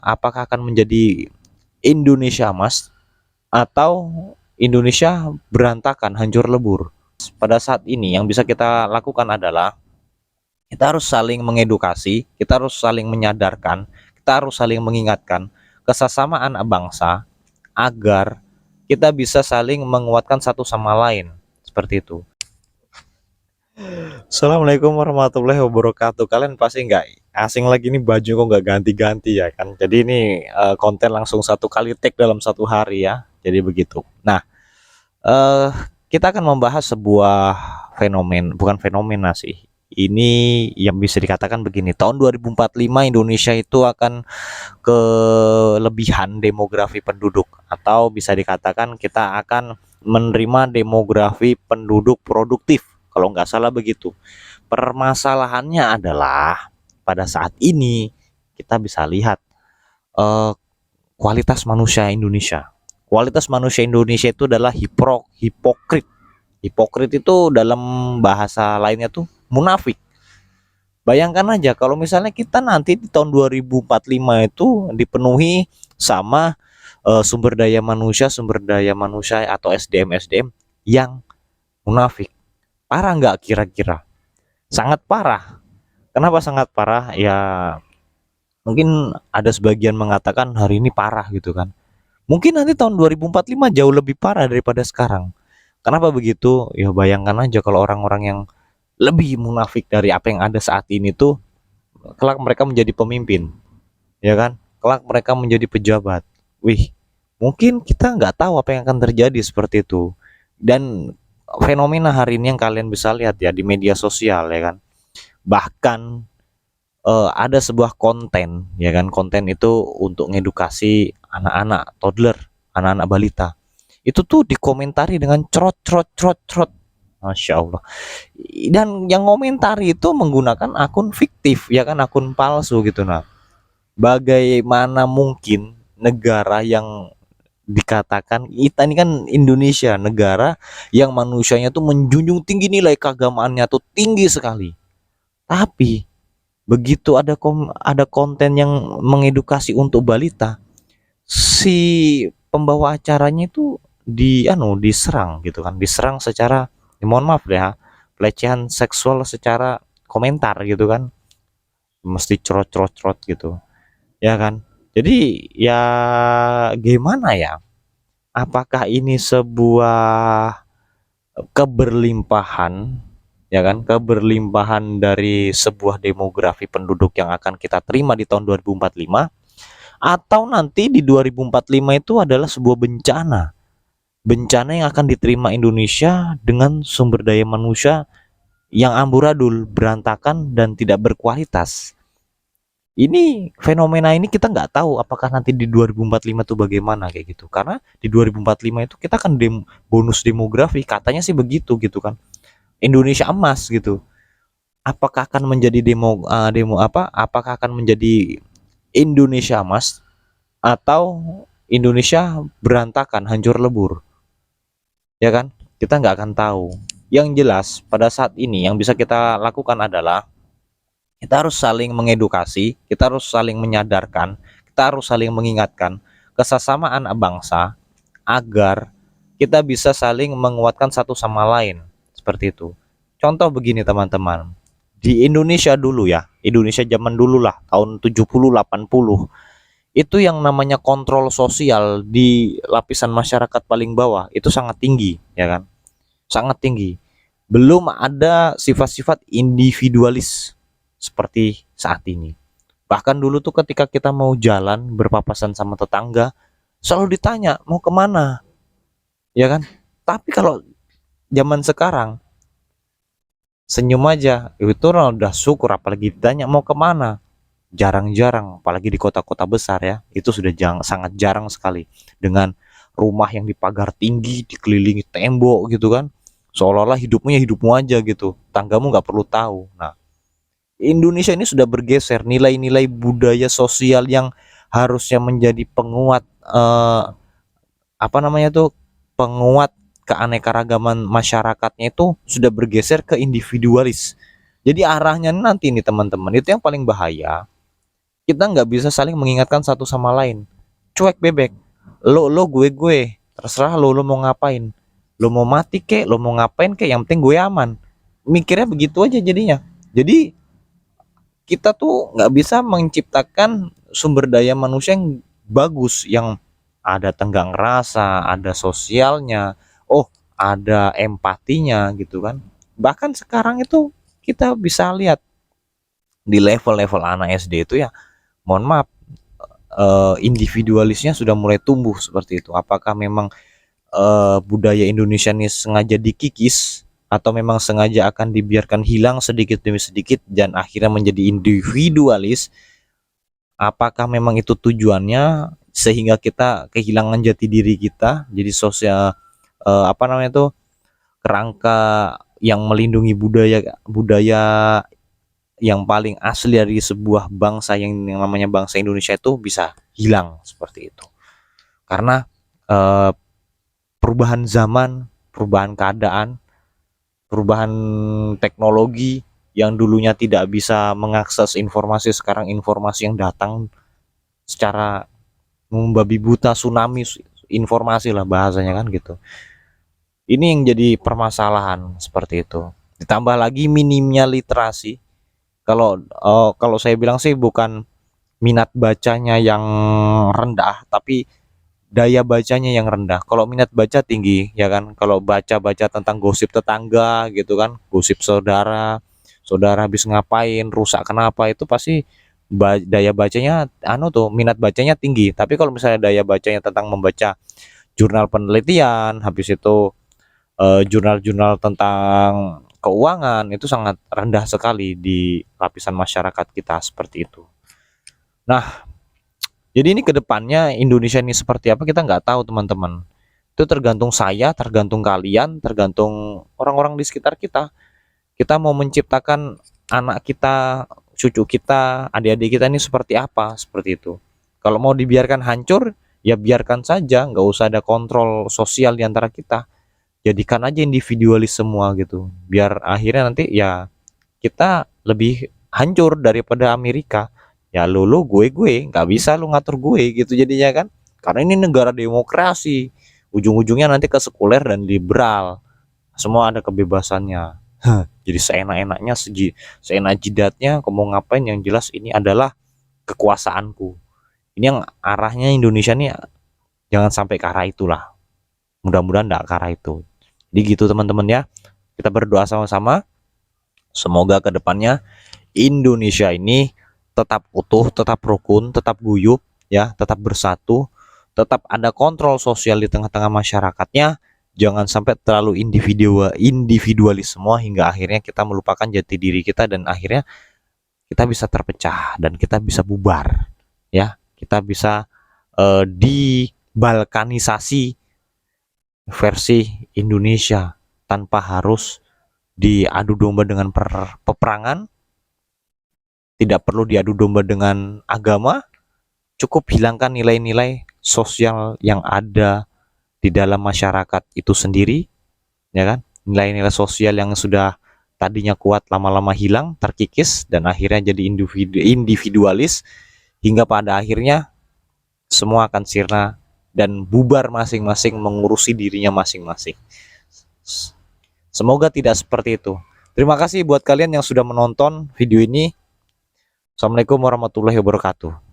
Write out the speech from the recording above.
apakah akan menjadi Indonesia emas atau Indonesia berantakan, hancur lebur. Pada saat ini yang bisa kita lakukan adalah kita harus saling mengedukasi, kita harus saling menyadarkan, kita harus saling mengingatkan kesesama anak bangsa agar kita bisa saling menguatkan satu sama lain. Seperti itu. Assalamualaikum warahmatullahi wabarakatuh. Kalian pasti nggak asing lagi, nih baju kok nggak ganti-ganti ya kan. Jadi ini konten langsung satu kali take dalam satu hari ya. Jadi begitu. Nah, eh kita akan membahas sebuah bukan fenomena sih. Ini yang bisa dikatakan begini, tahun 2045 Indonesia itu akan kelebihan demografi penduduk, atau bisa dikatakan kita akan menerima demografi penduduk produktif, kalau nggak salah begitu. Permasalahannya adalah pada saat ini kita bisa lihat eh, kualitas manusia Indonesia. Kualitas manusia Indonesia itu adalah hipokrit. Hipokrit itu dalam bahasa lainnya tuh munafik. Bayangkan aja kalau misalnya kita nanti di tahun 2045 itu dipenuhi sama sumber daya manusia atau SDM yang munafik. Parah nggak kira-kira? Sangat parah. Kenapa sangat parah? Ya mungkin ada sebagian mengatakan hari ini parah gitu kan. Mungkin nanti tahun 2045 jauh lebih parah daripada sekarang. Kenapa begitu? Ya bayangkan aja kalau orang-orang yang lebih munafik dari apa yang ada saat ini tuh kelak mereka menjadi pemimpin, ya kan? Kelak mereka menjadi pejabat. Wih, mungkin kita nggak tahu apa yang akan terjadi seperti itu. Dan fenomena hari ini yang kalian bisa lihat ya di media sosial ya kan. Bahkan ada sebuah konten ya kan, konten itu untuk ngedukasi anak-anak toddler, anak-anak balita. Itu tuh dikomentari dengan crot crot crot crot. Masya Allah. Dan yang komentari itu menggunakan akun fiktif ya kan, akun palsu gitu. Nah, bagaimana mungkin negara yang dikatakan kita ini kan Indonesia, negara yang manusianya tuh menjunjung tinggi nilai keagamaannya tuh tinggi sekali. Tapi begitu ada konten yang mengedukasi untuk balita, si pembawa acaranya itu diserang gitu kan, diserang secara ya mohon maaf ya, pelecehan seksual secara komentar gitu kan, mesti cerot-cerot gitu ya kan. Jadi ya gimana ya, apakah ini sebuah keberlimpahan ya kan, keberlimpahan dari sebuah demografi penduduk yang akan kita terima di tahun 2045, atau nanti di 2045 itu adalah sebuah bencana, bencana yang akan diterima Indonesia dengan sumber daya manusia yang amburadul, berantakan dan tidak berkualitas. Ini fenomena ini kita nggak tahu apakah nanti di 2045 itu bagaimana kayak gitu. Karena di 2045 itu kita akan bonus demografi, katanya sih begitu gitu kan. Indonesia emas gitu. Apakah akan menjadi apakah akan menjadi Indonesia emas atau Indonesia berantakan, hancur lebur? Ya kan? Kita nggak akan tahu. Yang jelas pada saat ini yang bisa kita lakukan adalah kita harus saling mengedukasi, kita harus saling menyadarkan, kita harus saling mengingatkan kesesama anak bangsa agar kita bisa saling menguatkan satu sama lain. Seperti itu. Contoh begini teman-teman. Di Indonesia dulu ya, Indonesia zaman dulu lah, tahun 70 80, itu yang namanya kontrol sosial di lapisan masyarakat paling bawah itu sangat tinggi, ya kan? Sangat tinggi. Belum ada sifat-sifat individualis seperti saat ini. Bahkan dulu tuh ketika kita mau jalan berpapasan sama tetangga, selalu ditanya mau kemana, ya kan? Tapi kalau zaman sekarang senyum aja, itu udah syukur, apalagi ditanya mau kemana. Jarang-jarang, apalagi di kota-kota besar ya, itu sudah sangat jarang sekali. Dengan rumah yang dipagar tinggi, dikelilingi tembok gitu kan, seolah-olah hidupmu ya hidupmu aja gitu, tanggamu nggak perlu tahu. Nah, Indonesia ini sudah bergeser, nilai-nilai budaya sosial yang harusnya menjadi penguat apa namanya tuh, penguat keanekaragaman masyarakatnya, itu sudah bergeser ke individualis. Jadi arahnya nanti nih teman-teman, itu yang paling bahaya. Kita nggak bisa saling mengingatkan satu sama lain. Cuek bebek. Lo gue. Terserah lo mau ngapain. Lo mau mati kek, lo mau ngapain kek, yang penting gue aman. Mikirnya begitu aja jadinya. Jadi kita tuh nggak bisa menciptakan sumber daya manusia yang bagus, yang ada tenggang rasa, ada sosialnya, oh ada empatinya gitu kan. Bahkan sekarang itu kita bisa lihat di level-level anak SD itu ya, mohon maaf, individualisnya sudah mulai tumbuh seperti itu. Apakah memang budaya Indonesia ini sengaja dikikis atau memang sengaja akan dibiarkan hilang sedikit demi sedikit dan akhirnya menjadi individualis? Apakah memang itu tujuannya sehingga kita kehilangan jati diri kita, jadi sosial, apa namanya itu, kerangka yang melindungi budaya budaya yang paling asli dari sebuah bangsa yang namanya bangsa Indonesia itu bisa hilang seperti itu. Karena eh, perubahan zaman, perubahan keadaan, perubahan teknologi, yang dulunya tidak bisa mengakses informasi, sekarang informasi yang datang secara membabi buta, tsunami informasi lah bahasanya kan gitu. Ini yang jadi permasalahan seperti itu. Ditambah lagi minimnya literasi. Kalau saya bilang sih bukan minat bacanya yang rendah, tapi daya bacanya yang rendah. Kalau minat baca tinggi, ya kan. Kalau baca-baca tentang gosip tetangga gitu kan, gosip saudara, saudara habis ngapain, rusak kenapa, itu pasti daya bacanya minat bacanya tinggi. Tapi kalau misalnya daya bacanya tentang membaca jurnal penelitian, habis itu jurnal-jurnal tentang keuangan, itu sangat rendah sekali di lapisan masyarakat kita seperti itu. Nah, jadi ini kedepannya Indonesia ini seperti apa kita nggak tahu teman-teman. Itu tergantung saya, tergantung kalian, tergantung orang-orang di sekitar kita. Kita mau menciptakan anak kita, cucu kita, adik-adik kita ini seperti apa, seperti itu. Kalau mau dibiarkan hancur, ya biarkan saja, nggak usah ada kontrol sosial di antara kita. Jadikan aja individualis semua gitu. Biar akhirnya nanti ya kita lebih hancur daripada Amerika. Ya lu gue nggak bisa lu ngatur gue gitu jadinya kan, karena ini negara demokrasi, ujung-ujungnya nanti ke sekuler dan liberal, semua ada kebebasannya. Jadi seenak-enaknya, seenak jidatnya kamu mau ngapain, yang jelas ini adalah kekuasaanku. Ini yang arahnya Indonesia nih, jangan sampai ke arah itulah, mudah-mudahan enggak ke arah itu. Jadi gitu teman-teman ya, kita berdoa sama-sama semoga kedepannya Indonesia ini tetap utuh, tetap rukun, tetap guyup, ya, tetap bersatu, tetap ada kontrol sosial di tengah-tengah masyarakatnya. Jangan sampai terlalu individualis semua hingga akhirnya kita melupakan jati diri kita dan akhirnya kita bisa terpecah dan kita bisa bubar, ya. Kita bisa dibalkanisasi versi Indonesia tanpa harus diadu domba dengan peperangan, tidak perlu diadu domba dengan agama, cukup hilangkan nilai-nilai sosial yang ada di dalam masyarakat itu sendiri, ya kan? Nilai-nilai sosial yang sudah tadinya kuat lama-lama hilang, terkikis dan akhirnya jadi individualis hingga pada akhirnya semua akan sirna dan bubar masing-masing mengurusi dirinya masing-masing. Semoga tidak seperti itu. Terima kasih buat kalian yang sudah menonton video ini. Assalamualaikum warahmatullahi wabarakatuh.